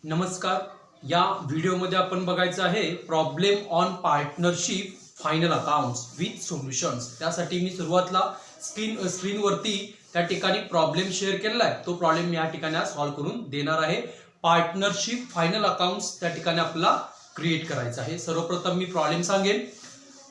नमस्कार. या व्हिडिओमध्ये आपण बघायचं आहे problem on partnership final accounts with solutions. त्यासाठी मी सुरुवातीला स्क्रीनवरती त्या ठिकाणी प्रॉब्लेम शेअर केलेला आहे. तो प्रॉब्लेम मी या ठिकाणी सॉल्व्ह करून देणार आहे. पार्टनरशिप फायनल अकाउंट्स त्या ठिकाणी आपल्याला क्रिएट करायचं आहे. सर्वप्रथम मी प्रॉब्लेम सांगेन.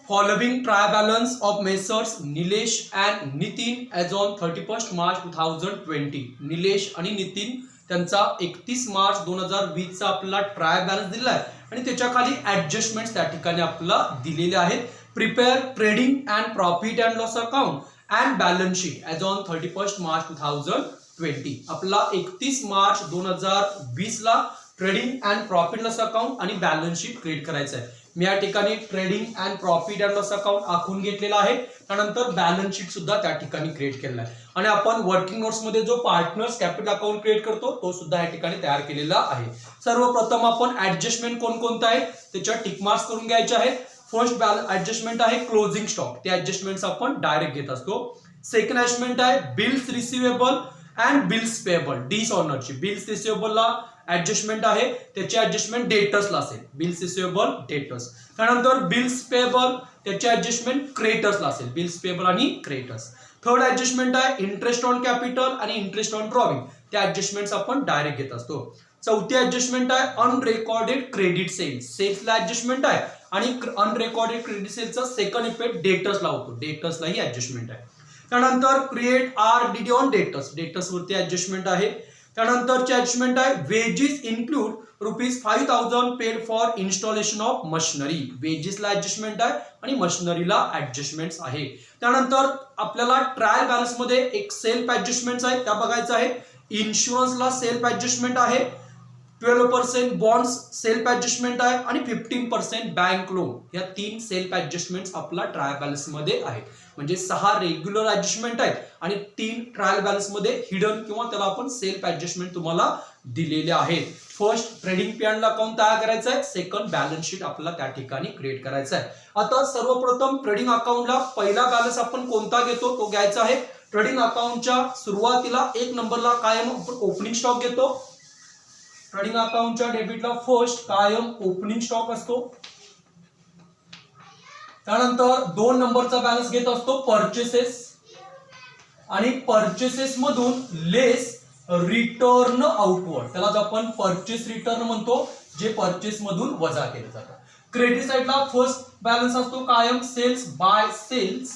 Following trial balance of messrs Nilesh and Nitin as on 31 March 2020. Nilesh आणि नितीन त्यांचा 31 मार्च 2020 चा आपला ट्रायल बॅलन्स दिला आहे आणि त्याच्या खाली ऍडजस्टमेंट्स त्या ठिकाणी आपल्याला दिलेले आहेत. Prepare trading and profit and loss account and balance sheet as on 31 March 2020. आपला 31 मार्च 2020 ला trading and profit loss account आणि बॅलन्स शीट क्रिएट करायचं आहे. मी या ठिकाणी trading and profit and loss account आखून घेतलेला आहे. त्यानंतर बॅलन्स शीट सुद्धा त्या ठिकाणी क्रिएट केलेला आहे आणि आपण वर्किंग नोट्स मध्ये जो पार्टनर्स कॅपिटल अकाउंट क्रिएट करतो तो सुद्धा या ठिकाणी तयार केलेला आहे. सर्वप्रथम आपण ऍडजस्टमेंट कोणकोणते आहे त्याच्या टिक मार्क्स करून घ्यायचे आहेत. फर्स्ट ऍडजस्टमेंट आहे क्लोजिंग स्टॉक. ते ऍडजस्टमेंट्स आपण डायरेक्ट घेत असतो. सेकंड ऍडजस्टमेंट आहे bills receivable and bills payable. डिसऑनरची बिल्स रिसिवेबलला ऍडजस्टमेंट आहे त्याची ऍडजस्टमेंट डेटर्सला असेल. Bills receivable debtors. त्यानंतर बिल्स पेएबल त्याची ऍडजस्टमेंट क्रेडिटर्सला असेल. बिल्स पेएबल आणि क्रेडिटर्स. थर्ड ऍडजस्टमेंट आहे इंटरेस्ट ऑन कॅपिटल आणि इंटरेस्ट ऑन ड्रॉविंग. त्या ऍडजस्टमेंट्स आपण डायरेक्ट घेत असतो. चौथी ऍडजस्टमेंट आहे अनरेकॉर्डेड क्रेडिट सेल्स. सेल्सला ऍडजस्टमेंट आहे आणि अनरेकॉर्डेड क्रेडिट सेल्सचा सेकंड इफेक्ट डेटर्सला होतो. डेटर्सलाही ऍडजस्टमेंट आहे. त्यानंतर create RDD on debtors. Debtors वरती ऍडजस्टमेंट आहे. त्यानंतरची ऍडजस्टमेंट आहे wages include ₹5,000 paid for installation of machinery. वेजेसला ऍडजस्टमेंट आहे आणि मशिनरीला ऍडजस्टमेंट्स आहे. त्यानंतर आपल्याला ट्रायल बॅलन्स मध्ये एक सेल्फ ऍडजस्टमेंट्स आहेत त्या बघायचं आहे. इन्शुरन्सला सेल्फ ऍडजस्टमेंट आहे. 12% बॉन्ड्स सेल्फ ऍडजस्टमेंट आहे आणि 15% बँक लोन. या 3 सेल्फ ऍडजस्टमेंट्स आपला ट्रायल बॅलन्स मध्ये आहेत. म्हणजे 6 रेग्युलर ऍडजस्टमेंट आहेत आणि 3 ट्रायल बॅलन्स मध्ये हिडन किंवा त्याला आपण सेल्फ ऍडजस्टमेंट तुम्हाला दिलेले आहेत. फर्स्ट ट्रेडिंग पी&एल अकाउंट तयार करायचं आहे. सेकंड बॅलन्स शीट आपल्याला त्या ठिकाणी क्रिएट करायचं आहे. आता सर्वप्रथम ट्रेडिंग अकाउंटला पहिला बॅलन्स आपण कोणता घेतो तो घ्यायचा आहे. ट्रेडिंग अकाउंटच्या सुरुवातीला 1 नंबरला कायम आपण ओपनिंग स्टॉक घेतो. ट्रेडिंग अकाउंटच्या डेबिटला फर्स्ट कायम ओपनिंग स्टॉक असतो. त्यानंतर 2 नंबरचा बॅलन्स घेत असतो परचेसेस आणि परचेसेस मधून लेस रिटर्न आउटवर्ड. त्यालाच आपण परचेस रिटर्न म्हणतो जे परचेस मधून वजा केले जातात. क्रेडिट साइडला फर्स्ट बॅलन्स असतो कायम सेल्स बाय सेल्स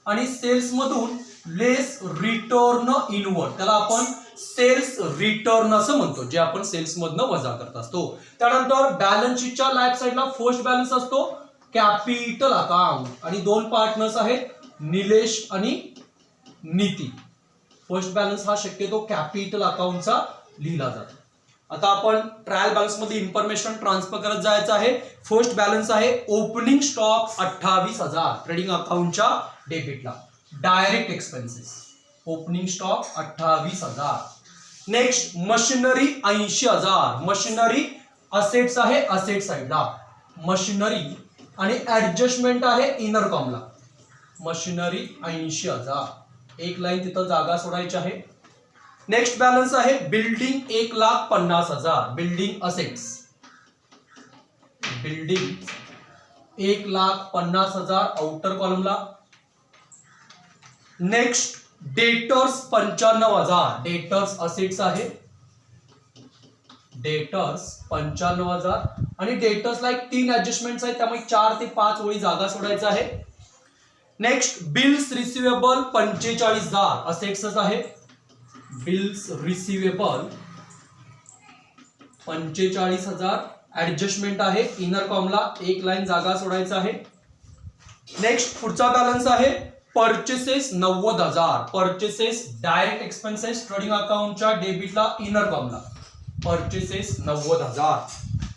आणि सेल्स मधून लेस रिटर्न इनवर्ड. त्याला आपण सेल्स रिटर्न असं म्हणतो जे आपण सेल्स मधनं वजा करत असतो. त्यानंतर बॅलन्स शीटच्या लेफ्ट साइडला फर्स्ट बॅलन्स असतो कॅपिटल अकाउंट आणि 2 पार्टनर्स आहेत निलेश आणि निती. फर्स्ट बॅलन्स हा शक्यतो कॅपिटल अकाउंटचा लिहिला जातो. आता आपण ट्रायल बॅलन्स मध्ये इन्फॉर्मेशन ट्रान्सफर करत जायचं आहे. फर्स्ट बॅलन्स आहे ओपनिंग स्टॉक 28,000 ट्रेडिंग अकाउंटच्या डेबिटला. Direct expenses opening stock 28,000. Next machinery 80,000. Machinery assets आहे असेट साइडला मशिनरी आणि ऍडजस्टमेंट आहे इनर कॉमला. मशिनरी 80,000. एक लाईन तिथं जागा सोडायची आहे. नेक्स्ट बॅलन्स आहे building 1,50,000. Building assets building 1,50,000 outer कॉलमला. Next debtors 95,000. डेटर्स असेट्स आहे. डेटर्स 95,000 आणि डेटर्सला 3 ऍडजस्टमेंट्स आहेत त्यामुळे 4 ते 5 ओळी जागा सोडायचं आहे. नेक्स्ट बिल्स रिसिवेबल 45,000 असेट्सच आहे. बिल्स रिसिवेबल 45,000 ऍडजस्टमेंट आहे इनर कॉमला. एक लाईन जागा सोडायचं आहे. नेक्स्ट पुढचा बॅलन्स आहे purchases 90,000. Purchases direct expenses trading अकाउंटच्या डेबिटला इनर कॉमला. परचेसेस 90,000.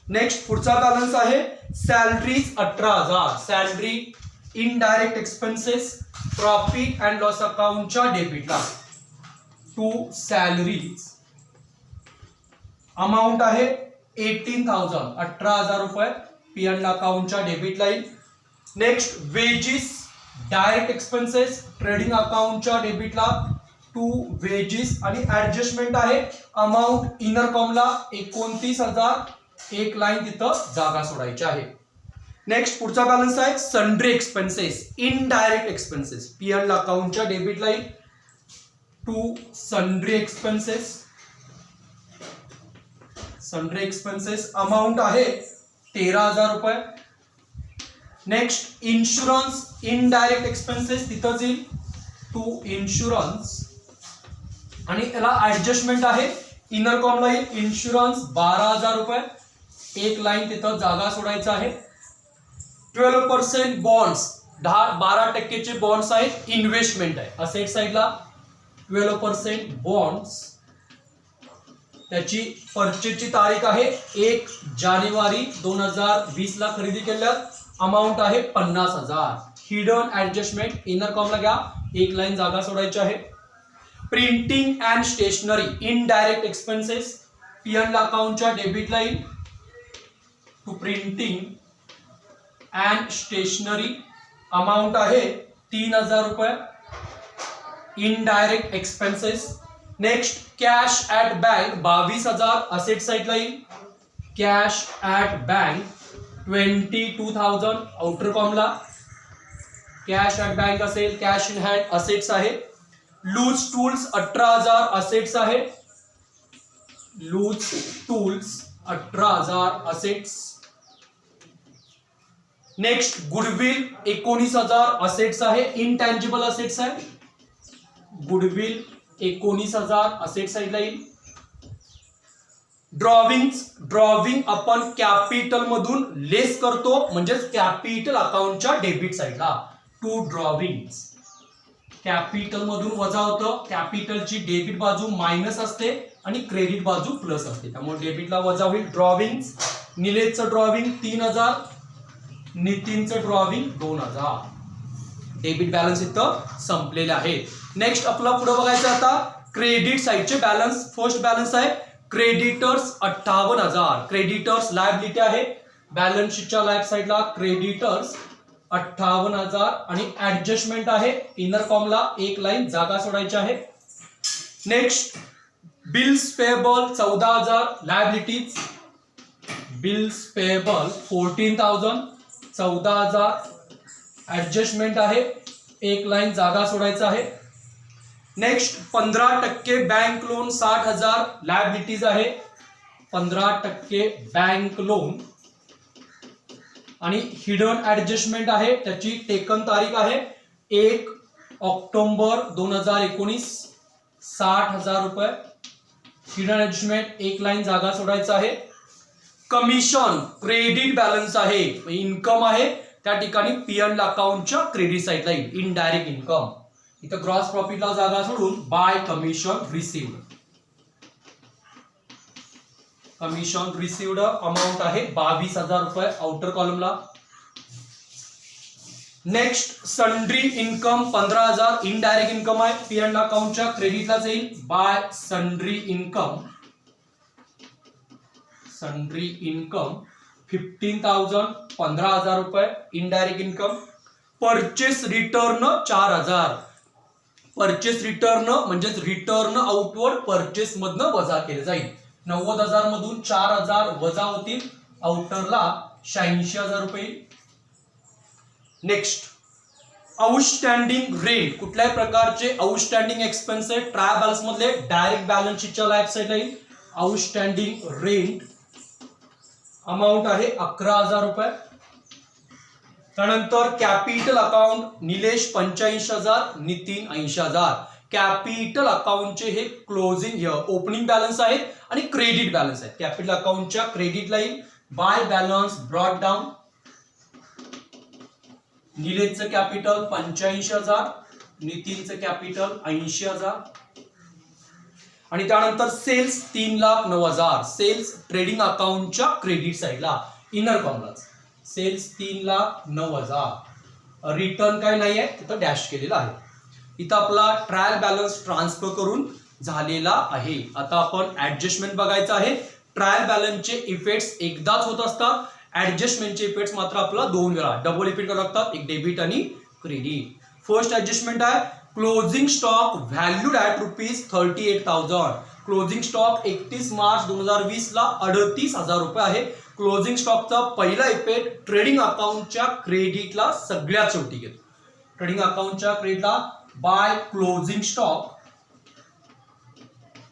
नेक्स्ट पुढचा बॅलन्स आहे salaries 18,000. Salary indirect expenses profit and loss अकाउंटच्या डेबिटला टू सॅलरीज. अमाऊंट आहे 18,000 18,000 रुपये पी&एल अकाउंटच्या debit line. Next wages direct expenses trading अकाउंटच्या डेबिटला टू वेजेस आणि ऍडजस्टमेंट आहे अमाऊंट इनर कॉमला 29,000, एक लाईन तिथं जागा सोडायची आहे. नेक्स्ट पुढचा बॅलन्स आहे sundry expenses, indirect expenses. PL अकाउंटच्या debit line to sundry expenses. Sundry expenses amount आहे 13,000 रुपये. नेक्स्ट इन्शुरन्स इनडायरेक्ट एक्सपेन्सेस तिथंच येईल टू इन्शुरन्स आणि याला ऍडजस्टमेंट आहे इनर कॉमला येईल इन्शुरन्स 12,000 रुपये, एक लाईन तिथं जागा सोडायचं आहे. 12% बॉन्ड्स 12% बॉन्ड्स आहेत, इन्व्हेस्टमेंट आहे. असेट साइडला 12% बॉन्ड्स, त्याची परचेजची तारीख आहे 1 जानेवारी 2020 ला खरेदी केल्यात. अमाऊंट आहे 50,000. हिडन ऍडजस्टमेंट इनर कॉमला घ्या, एक लाईन जागा सोडायची आहे. Printing and stationery indirect expenses. PL अकाउंटच्या debit line to printing and stationery amount आहे 3,000 रुपये, indirect expenses. Next cash at bank 22,000, asset side line. Cash at bank 22,000 outer कॉमला. कॅश ॲट बँक असेल, कॅश इन हँड असेट्स आहे. Loose tools 18,000 assets आहे. Loose tools 18,000 assets. Next goodwill 19,000 assets आहे, intangible assets आहे. Goodwill 19,000 asset साइडला येईल. Drawing आपण capital मधून लेस करतो, म्हणजेच कॅपिटल अकाउंटच्या डेबिट साइडला टू ड्रॉविंग्स. कॅपिटल मधून वजा होतं, कॅपिटलची डेबिट बाजू मायनस असते आणि क्रेडिट बाजू प्लस असते, त्यामुळे डेबिटला वजा होईल. ड्रॉविंग्स निलेशचं ड्रॉविंग 3,000, नितीनचं ड्रॉविंग 2,000. डेबिट बॅलन्स इथं संपलेले आहे. नेक्स्ट आपला पुढे बघायचं आता क्रेडिट साइडचे बॅलन्स. फर्स्ट बॅलन्स आहे क्रेडिटर्स 58,000. क्रेडिटर्स लायबिलिटी आहे, बॅलन्स शीटच्या लाईफ साइडला क्रेडिटर्स 58,000 आणि ऍडजस्टमेंट आहे इनर कॉमला, एक लाईन जागा सोडायची आहे. Next bills payable 14,000. Liabilities bills payable 14,000, 14,000 adjustment आहे, एक लाईन जागा सोडायचा आहे. नेक्स्ट 15% बँक लोन 60,000 लायबिलिटीज आहे. 15% बँक लोन आणि हिडन ऍडजस्टमेंट आहे, त्याची टेकन तारीख आहे 1 ऑक्टोबर 2019, 60,000 रुपये. हिडन ऍडजस्टमेंट, एक लाईन जागा सोडायचा आहे. कमिशन क्रेडिट बॅलन्स आहे, इन्कम आहे, त्या ठिकाणी पीएल अकाउंटच्या क्रेडिट साइडला येईल इनडायरेक्ट इन्कम. इथं ग्रॉस प्रॉफिटला जागा सोडून by commission received. Commission received amount आहे 22,000 रुपये आउटर कॉलमला. Next sundry income 15,000 indirect income आहे, पीएल अकाउंटच्या क्रेडिटलाच येईल by sundry income. Sundry income 15,000 15,000 रुपये indirect income. Purchase return 4,000. Purchase return म्हणजेच रिटर्न आउटवर्ड परचेस मधनं वजा केले जाईल. 90,000 मधून 4,000 वजा होतील, आउटरला 86,000 रुपये. नेक्स्ट आउटस्टँडिंग रेंट, कुठल्याही प्रकारचे आउटस्टँडिंग एक्सपेन्सेस ट्रायल बॅलन्स मधले डायरेक्ट बॅलन्स शीटच्या लाईफ साइडला येईल. आउटस्टँडिंग रेंट अमाऊंट आहे 11,000 रुपये. त्यानंतर capital account Nilesh 85,000, Nitin 80,000. Capital अकाउंटचे हे क्लोजिंग ओपनिंग बॅलन्स आहेत आणि क्रेडिट बॅलन्स आहेत. कॅपिटल अकाउंटच्या credit line by balance brought down. निलेशचं कॅपिटल 85,000, नितीनचं कॅपिटल 80,000. आणि त्यानंतर सेल्स 3,09,000. सेल्स ट्रेडिंग अकाउंटच्या क्रेडिट साइडला इनर कॉमलाच सेल्स 3,09,000. रिटर्न काय नाही आहे, तिथं डॅश केलेला आहे. इथं आपला ट्रायल बॅलन्स ट्रान्सफर करून झालेला आहे. आता आपण ऍडजस्टमेंट बघायचं आहे. ट्रायल बॅलन्सचे इफेक्ट्स एकदाच होत असतात, ऍडजस्टमेंटचे इफेक्ट्स मात्र आपल्याला 2 वेळा डबल इफेक्ट करावे लागतात, एक डेबिट आणि क्रेडिट. फर्स्ट ऍडजस्टमेंट आहे closing stock valued at ₹38,000. Closing stock 31 March 2020 ला 38,000 रुपये आहे. क्लोजिंग स्टॉकचा पहिला इफेक्ट ट्रेडिंग अकाउंटच्या क्रेडिटला सगळ्यात शेवटी घेतो. ट्रेडिंग अकाउंटच्या क्रेडिटला बाय क्लोजिंग स्टॉक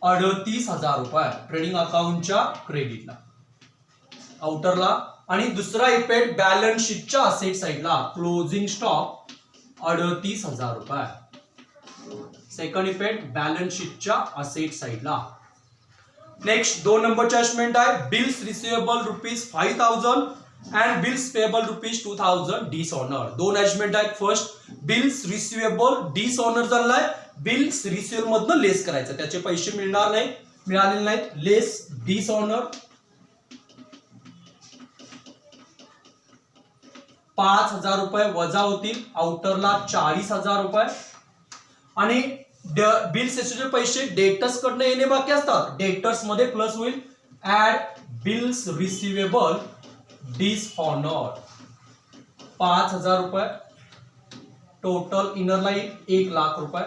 38,000 रुपये ट्रेडिंग अकाउंटच्या क्रेडिटला आउटरला. आणि दुसरा इफेक्ट बॅलन्स शीटच्या असेट साइडला क्लोजिंग स्टॉक 38,000 रुपये. सेकंड इफेक्ट बॅलन्स शीटच्या असेट साइडला. नेक्स्ट 2 नंबरची असेटमेंट आहे bills receivable ₹5,000 and bills payable ₹2,000 dishonour. 2 असेटमेंट आहेत. फर्स्ट बिल्स रिसिवेबल डिसऑनर झालाय. बिल्स रिसिवेबल मधनं लेस करायचं, त्याचे पैसे मिळालेले नाहीत. लेस डिसऑनर 5,000 रुपये वजा होतील. आउटरला 40,000 रुपये. आणि बिल्स रिसिवेबल पैसे डेटर्स कडनं येणे बाकी असतात, डेटर्स मध्ये प्लस होईल. ऍड बिल्स रिसिवेबल डिसऑनर 5,000 रुपये. टोटल इनरला येईल 1,00,000 रुपये.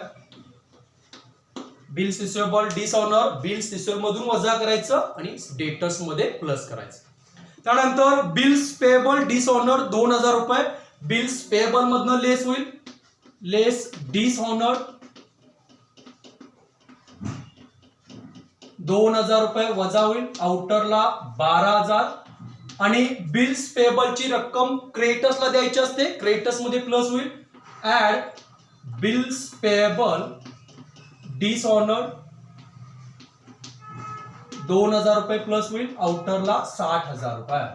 Bills receivable dishonour bills receivable मधून वजा करायचं आणि डेटर्स मध्ये प्लस करायचं. त्यानंतर बिल्स पेएबल डिसऑनर 2,000 रुपये. बिल्स पेएबल मधनं लेस होईल. लेस डिसऑनर 2,000 रुपये वजा होईल. आउटरला 12,000. आणि बिल्स पेएबलची रक्कम क्रेडिटर्सला द्यायची असते, क्रेडिटर्स मध्ये प्लस होईल. ऍड बिल्स पेएबल डिसऑनर 2,000 रुपये प्लस होईल. आउटरला 60,000 रुपये.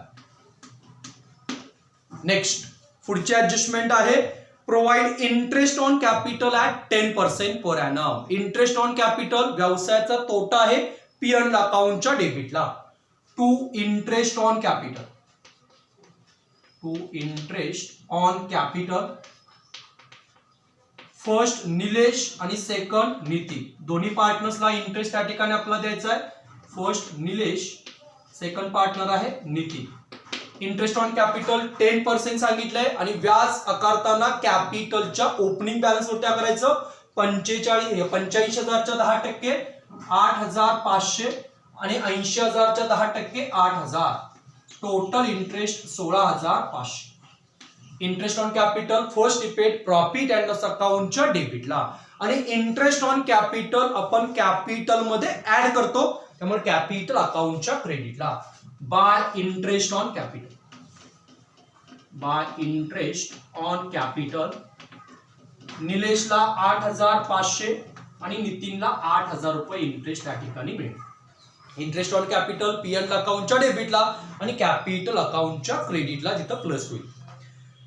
नेक्स्ट पुढची ऍडजस्टमेंट आहे provide interest on capital at 10% per annum. Interest on capital व्यवसायाचा तोटा आहे पी एंड अकाउंटच्या डेबिटला. To interest on capital. To interest on capital. First Nilesh आणि सेकंड नितीन, दोन्ही पार्टनर्सला इंटरेस्ट त्या ठिकाणी आपल्याला द्यायचा आहे. फर्स्ट निलेश, सेकंड पार्टनर आहे नितीन. इंटरेस्ट ऑन कॅपिटल 10% सांगितलंय आणि व्याज आकारताना कॅपिटलच्या ओपनिंग बॅलन्स वर त्या करायचं 85,000च्या 10%, 8,500 आणि 80,000च्या 10%, 8,000. Total interest 16,500. Interest on capital first effect profit and loss अकाउंटच्या डेबिटला. आणि इंटरेस्ट ऑन कॅपिटल आपण कॅपिटल मध्ये ऍड करतो, त्यामुळे कॅपिटल अकाउंटच्या क्रेडिटला. By interest on capital. By interest on capital निलेशला 8,500 आणि नितीनला 8,000 रुपये इंटरेस्ट त्या ठिकाणी मिळेल. Interest on capital P and अकाउंटच्या डेबिटला आणि कॅपिटल अकाउंटच्या क्रेडिटला जिथं प्लस होईल.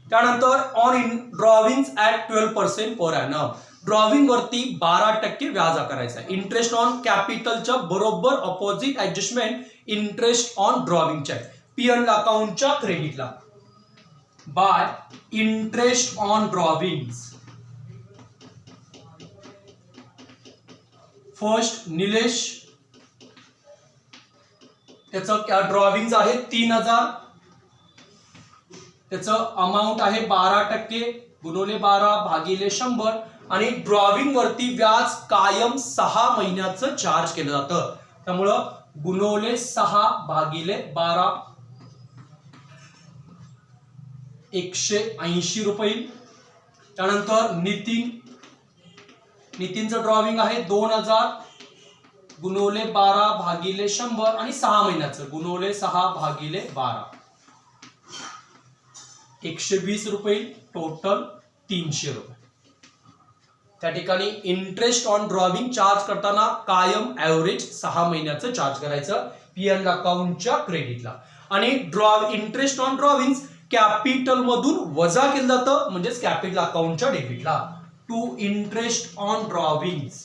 त्यानंतर on in drawings at 12% per annum. Drawing वरती 12% व्याज आकारायचा आहे. इंटरेस्ट ऑन कॅपिटलच्या बरोबर ऑपोजिट ऍडजस्टमेंट इंटरेस्ट ऑन ड्रॉविंगच्या पी एंड अकाउंटच्या क्रेडिटला. By interest on drawings. First Nilesh, त्याचं ड्रॉविंग आहे 3,000. त्याचं अमाऊंट आहे 12% गुणिले 12 भागिले 100. आणि ड्रॉविंग वरती व्याज कायम 6 महिन्याचं चार्ज केलं जातं, त्यामुळं गुणिले 6 भागिले 12 180 रुपये. त्यानंतर नितीनचं ड्रॉविंग आहे 2,000 गुणिले 12 भागिले 100 आणि 6 महिन्याचं गुणिले 6 भागिले 12 120 रुपये. टोटल 300 रुपये. त्या ठिकाणी इंटरेस्ट ऑन ड्रॉविंग चार्ज करताना कायम ऍव्हरेज 6 महिन्याचं चार्ज करायचं पी एंड अकाउंटच्या क्रेडिटला. आणि इंटरेस्ट ऑन ड्रॉविंग कॅपिटल मधून वजा केलं जातं, म्हणजेच कॅपिटल अकाउंटच्या डेबिटला. To interest on drawings.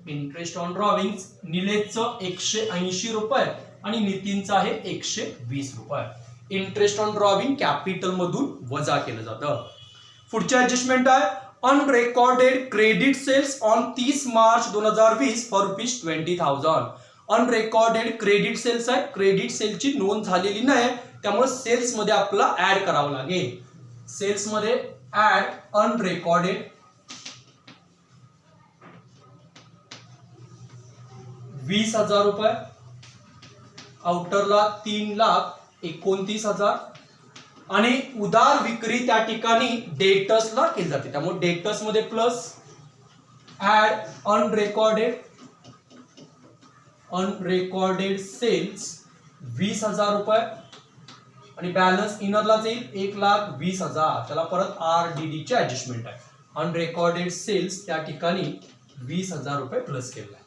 Interest on drawings निलेशचं 180 रुपये आणि नितीनचं आहे 120 रुपये. इंटरेस्ट ऑन ड्रॉविंग कॅपिटल मधून वजा केलं जातं. पुढची ऍडजस्टमेंट आहे unrecorded credit sales on 30 March 2020 for ₹20,000. Unrecorded credit sales आहे, क्रेडिट सेलची नोंद झालेली नाही, त्यामुळे सेल्स मध्ये आपल्याला ऍड करावं लागेल. सेल्स मध्ये ऍड अनरेकॉर्डेड 20,000 रुपये, आउटरला 3,29,000 आणि उदार विक्री त्या ठिकाणी डेटर्सला केली जाते, त्यामुळे डेटर्स मध्ये प्लस ऍड अनरेकॉर्डेड सेल्स 20,000 रुपये आणि बॅलन्स इनरला जाईल 1,20,000, त्याला परत RDD ची ऍडजस्टमेंट आहे. अनरेकॉर्डेड सेल्स त्या ठिकाणी 20,000 रुपये प्लस केलेला आहे.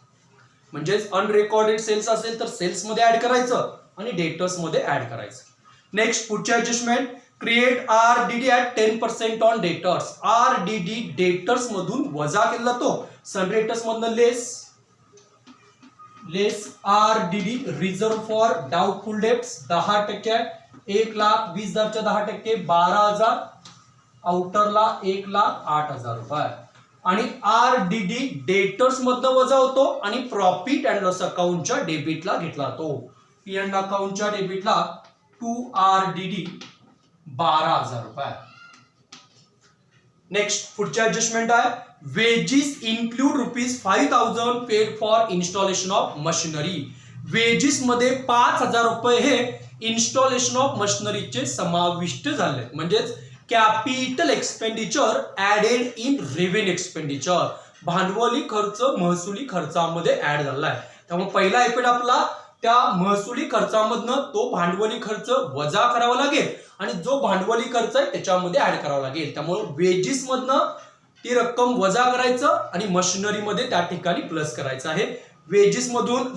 म्हणजेच अनरेकॉर्डेड सेल्स असेल तर सेल्स मध्ये ऍड करायचं आणि डेटर्स मध्ये ऍड करायचं. नेक्स्ट पुढची adjustment, create RDD at 10% on debtors. RDD debtors मधून वजा केला जातो, सनडेटर्स मधून लेस RDD reserve for doubtful debts 10%, 1,20,000च्या 10% 12,000, आउटरला 1,08,000 रुपये आणि RDD डेटर्स मधनं वजा होतो आणि प्रॉफिट अँड लॉस अकाउंटच्या डेबिटला घेतला जातो. पी अँड अकाउंटच्या डेबिटला 2RDD 12,000 रुपये. नेक्स्ट पुढची ऍडजस्टमेंट आहे, wages include ₹5,000 paid for installation of machinery. Wedges मध्ये 5,000 रुपये हे इन्स्टॉलेशन ऑफ मशिनरीचे समाविष्ट झाले, म्हणजेच capital expenditure added in revenue expenditure. भांडवली खर्च महसुली खर्चामध्ये ऍड झाला आहे, त्यामुळे पहिला इफेक्ट आपला त्या महसुली खर्चामधनं तो भांडवली खर्च वजा करावा लागेल आणि जो भांडवली खर्च आहे त्याच्यामध्ये ऍड करावा लागेल. त्यामुळे वेजेस मधनं ती रक्कम वजा करायचं आणि मशिनरी मध्ये त्या ठिकाणी प्लस करायचं आहे. वेजेस मधून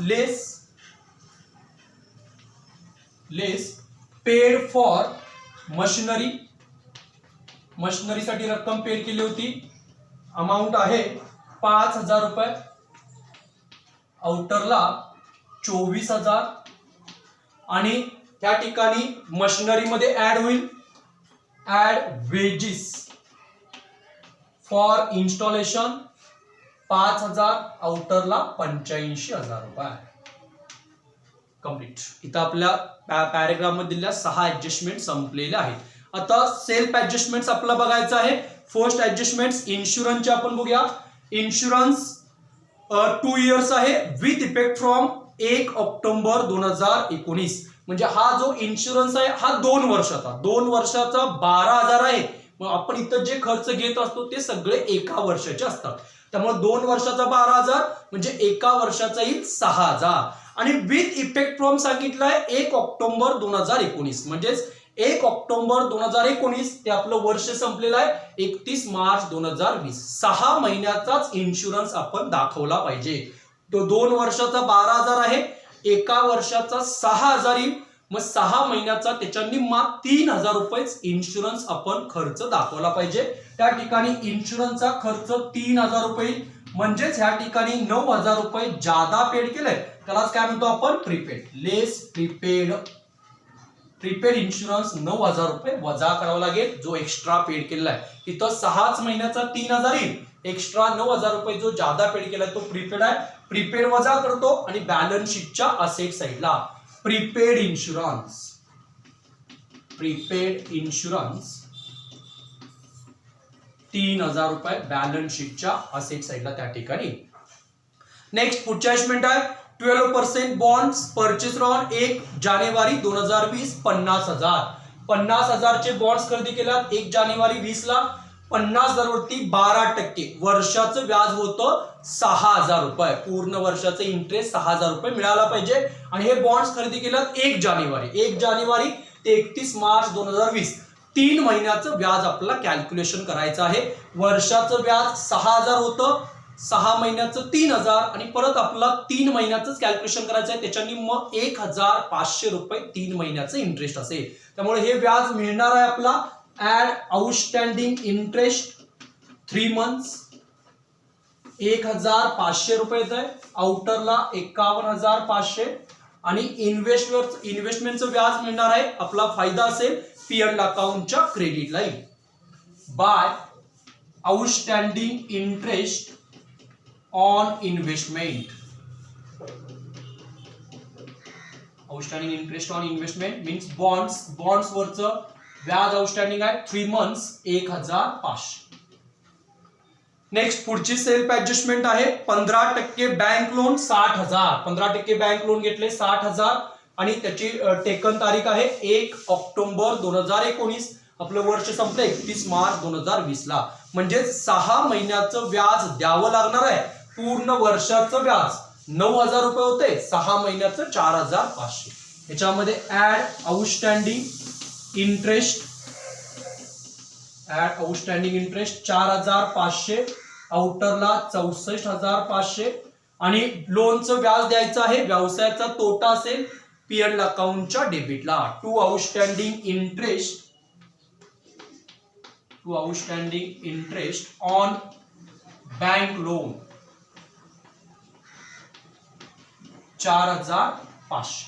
लेस पेड फॉर मशिनरीसाठी रक्कम पेड केली होती, अमाऊंट आहे 5,000 रुपये, आउटरला 24,000 आणि त्या ठिकाणी मशिनरी मध्ये ऍड होईल ऍड वेजेस फॉर इन्स्टॉलेशन 5,000, आउटरला 85,000 रुपये. कंप्लीट. इथं आपल्या पॅरेग्राफ मध्ये दिलेल्या 6 ऍडजस्टमेंट संपलेल्या आहेत. आता सेल्फ ऍडजस्टमेंट्स आपल्याला बघायचं आहे. फर्स्ट ऍडजस्टमेंट्स इन्शुरन्सचे आपण बघूया. इन्शुरन्स 2 इयर्स आहे विथ इफेक्ट फ्रॉम 1 ऑक्टोबर 2019. म्हणजे हा जो इन्शुरन्स आहे हा 2 वर्षाचा 12,000 आहे. मग आपण इथं जे खर्च घेत असतो ते सगळे एका वर्षाचे असतात, त्यामुळे 2 वर्षाचा 12,000 म्हणजे एका वर्षाचा येईल 6,000 आणि विथ इफेक्ट फ्रॉम सांगितलंय 1 ऑक्टोबर 2019, म्हणजेच 1 ऑक्टोबर 2019 ते आपलं वर्ष संपलेलं आहे 31 मार्च 2020. 6 महिन्याचाच इन्शुरन्स आपण दाखवला पाहिजे. तो 2 वर्षाचा 12,000 आहे, एका वर्षाचा 6,000 येईल, मग 6 महिन्याचा त्याच्या निम्मा 3,000 रुपये इन्शुरन्स आपण खर्च दाखवला पाहिजे. त्या ठिकाणी इन्शुरन्सचा खर्च 3,000 रुपये, म्हणजेच ह्या ठिकाणी 9,000 रुपये जादा पेड केलंय, त्यालाच काय म्हणतो आपण प्रीपेड. लेस प्रीपेड इन्शुरन्स 9,000 रुपये वजा करावा लागेल जो एक्स्ट्रा पेड केलेला आहे. इथं 6 महिन्याचा 3,000 येईल, एक्स्ट्रा 9,000 रुपये जो जादा पेड केलाय तो प्रीपेड आहे. प्रीपेड वजा करतो आणि बॅलन्स शीटच्या असेट साइडला प्रीपेड इन्शुरन्स 3,000 रुपये बॅलन्स शीटच्या असेट साइडला त्या ठिकाणी. नेक्स्ट पुढच्या ऍडजस्टमेंट आहे 12% बॉन्ड्स परचेस ऑन 1 जानेवारी 2020 50,000. 50,000चे बॉन्ड्स खरेदी केल्यात 1 जानेवारी 20 ला. 50,000 वरती 12% वर्षाचं व्याज होतं 6,000 रुपये. पूर्ण वर्षाचं इंटरेस्ट 6,000 रुपये मिळाला पाहिजे आणि हे बॉन्ड्स खरेदी केल्यात 1 जानेवारी ते 31 मार्च 2020. 3 महिन्याचं व्याज आपल्याला कॅल्क्युलेशन करायचं आहे. वर्षाचं व्याज 6,000 होतं, 6 महिन्याचं 3,000 आणि परत आपल्याला 3 महिन्याचं कॅल्क्युलेशन करायचं आहे, त्याच्यानी मग 1,500 रुपये 3 महिन्याचं इंटरेस्ट असेल. त्यामुळे हे व्याज मिळणार आहे आपला ऍड आउटस्टँडिंग इंटरेस्ट 3 मंथ्स 1,500 रुपये येत आहे, आउटरला 51,500 आणि इन्व्हेस्टमेंटचं व्याज मिळणार आहे. आपला फायदा असेल पी एंड अकाउंटच्या credit line by outstanding interest on investment. Outstanding interest on investment means bonds वरचं व्याज आउटस्टँडिंग आहे 3 मंथ्स 1500. नेक्स्ट पुढची सेल्फ ऍडजस्टमेंट आहे 15% बँक लोन 60,000. 15% बँक लोन घेतले 60,000 आणि त्याची टेकन तारीख आहे 1 ऑक्टोबर 2019. आपलं वर्ष संपलं 31 मार्च 2020 ला. म्हणजे 6 महिन्याचं व्याज द्यावं लागणार आहे. पूर्ण वर्षाचं व्याज 9,000 रुपये होते, 6 महिन्याचं 4,500. याच्यामध्ये add outstanding interest, add outstanding interest 4,500, आउटरला 64,500 आणि लोनचं व्याज द्यायचं आहे. व्यवसायाचा तोटा असेल पीएल अकाउंटच्या डेबिटला. To outstanding interest on bank loan 4,500.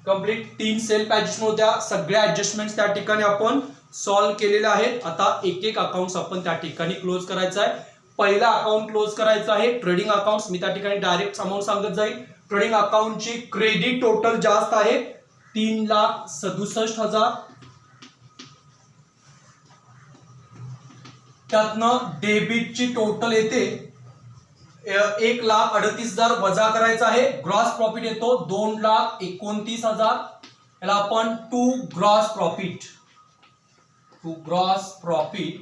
Complete 3 self adjustment होत्या. सगळ्या ऍडजस्टमेंट त्या ठिकाणी आपण सॉल्व्ह केलेल्या आहेत. आता एक एक अकाउंट आपण त्या ठिकाणी क्लोज करायचा आहे. पहिला अकाउंट क्लोज करायचा आहे ट्रेडिंग अकाउंट. मी त्या ठिकाणी डायरेक्ट अमाउंट सांगत जाईल. ट्रेडिंग अकाउंटची क्रेडिट टोटल जास्त आहे 3,67,000. त्यातनं डेबिटची टोटल येते 1,38,000 वजा करायचा आहे. ग्रॉस प्रॉफिट येतो 2,29,000. याला आपण to gross profit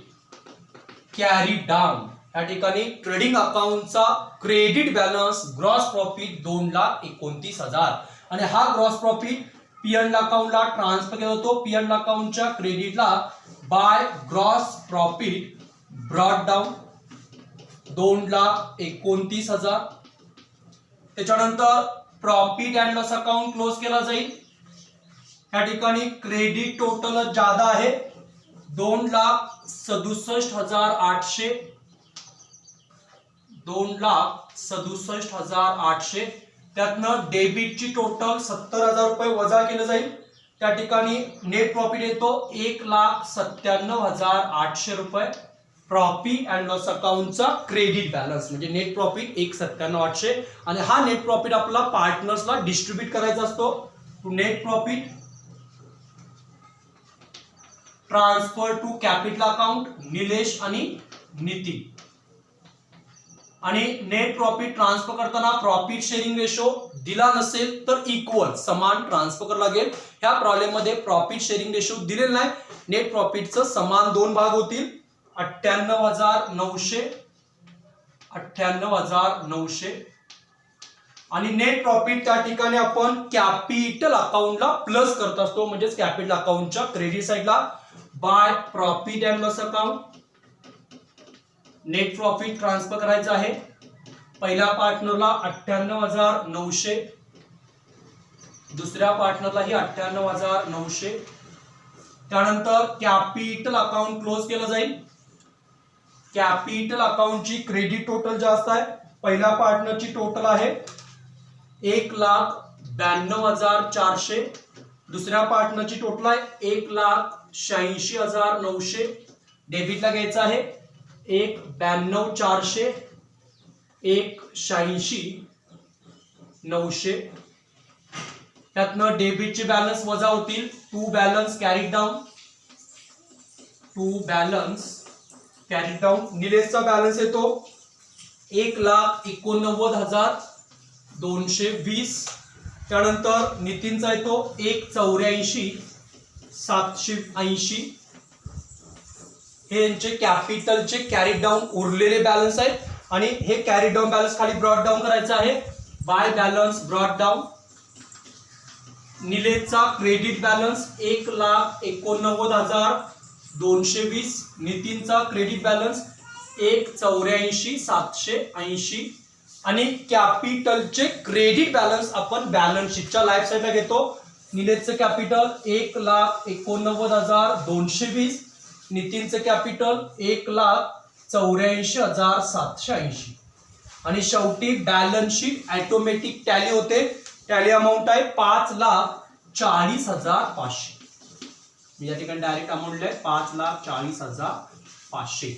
carry down. या ठिकाणी ट्रेडिंग अकाउंटचा क्रेडिट बॅलन्स ग्रॉस प्रॉफिट 2,29,000 आणि हा ग्रॉस प्रॉफिट पीएल अकाउंटला ट्रान्सफर केला जातो. पीएल अकाउंटच्या क्रेडिटला by gross profit brought down 2,29,000. त्याच्यानंतर profit and loss account close केला जाईल. या ठिकाणी क्रेडिट टोटल ज्यादा आहे 2,67,800. 2,67,800. त्यातनं डेबिटची टोटल 70,000 रुपये वजा केलं जाईल. त्या ठिकाणी नेट प्रॉफिट येतो 1,97,800 रुपये. प्रॉफिट अँड लॉस अकाउंटचा क्रेडिट बॅलन्स म्हणजे नेट प्रॉफिट 1,97,800 आणि हा नेट प्रॉफिट आपला पार्टनर्सला डिस्ट्रीब्यूट करायचा असतो. To net profit transfer to capital account Nilesh आणि नितीन. आणि नेट प्रॉफिट ट्रान्सफर करताना प्रॉफिट शेअरिंग रेशो दिला नसेल तर इक्वल समान ट्रान्सफर करावं लागेल. ह्या प्रॉब्लेम मध्ये प्रॉफिट शेअरिंग रेशो दिलेला नाही. नेट प्रॉफिटचं समान 2 भाग होतील 98,900 98,900 आणि नेट प्रॉफिट त्या ठिकाणी आपण कॅपिटल अकाउंटला प्लस करत असतो. म्हणजेच कॅपिटल अकाउंटच्या क्रेडिट साइडला by profit and loss account net profit transfer करायचं आहे. पहिल्या पार्टनरला 98,900, दुसऱ्या पार्टनरलाही 98,900. त्यानंतर कॅपिटल अकाउंट क्लोज केलं जाईल. कॅपिटल अकाउंटची क्रेडिट टोटल जास्त आहे. पहिल्या पार्टनरची टोटल आहे 1,92,400. दुसऱ्या पार्टनरची टोटल आहे 1,86,900. डेबिटला घ्यायचं आहे 1,92,400 1,86,900. त्यातनं डेबिटचे बॅलन्स वजा होतील. To balance carry down. निलेशचा बॅलन्स येतो 1,89,220. त्यानंतर नितीनचा येतो 1,84,780. हे यांचे कॅपिटलचे कॅरी डाऊन उरलेले बॅलन्स आहेत आणि हे कॅरी डाऊन बॅलन्स खाली ब्रॉट डाऊन करायचं आहे बाय बॅलन्स ब्रॉट डाऊन. निलेशचा क्रेडिट बॅलन्स 1,89,220. नितीनचा क्रेडिट बॅलन्स 1,84,780 आणि कॅपिटलचे क्रेडिट बॅलन्स आपण बॅलन्स शीटच्या लाईफ साईडला घेतो. निलेशचं कॅपिटल 1,89,220. नितीनचं कॅपिटल 1,84,780 आणि शेवटी बॅलन्स शीट ऑटोमॅटिक टॅली होते. टॅली अमाऊंट आहे 5,40,500. मी या ठिकाणी डायरेक्ट अमाऊंट आहे 5,40,500.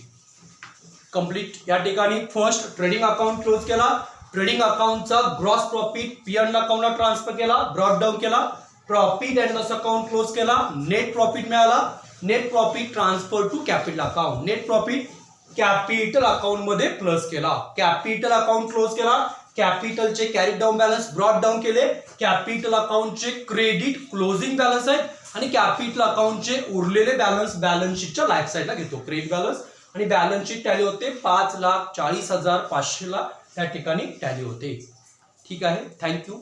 कंप्लीट. या ठिकाणी फर्स्ट ट्रेडिंग अकाउंट क्लोज केला. ट्रेडिंग अकाउंटचा ग्रॉस प्रॉफिट पीएल अकाउंटला ट्रान्सफर केला, ब्रॉट डाऊन केला. Profit and loss account close केला, नेट प्रॉफिट मिळाला, net profit transfer to capital account, net profit capital account मध्ये प्लस केला, कॅपिटल अकाउंट क्लोज केला, कॅपिटलचे carry down balance brought down केले, कॅपिटल अकाउंटचे क्रेडिट क्लोजिंग बॅलन्स आहेत आणि कॅपिटल अकाउंटचे उरलेले बॅलन्स शीटच्या लाईफ साईडला घेतो, क्रेडिट बॅलन्स आणि बॅलन्स शीट टॅली होते 5,40,500 ला त्या ठिकाणी टॅली होते. ठीक आहे, थँक्यू.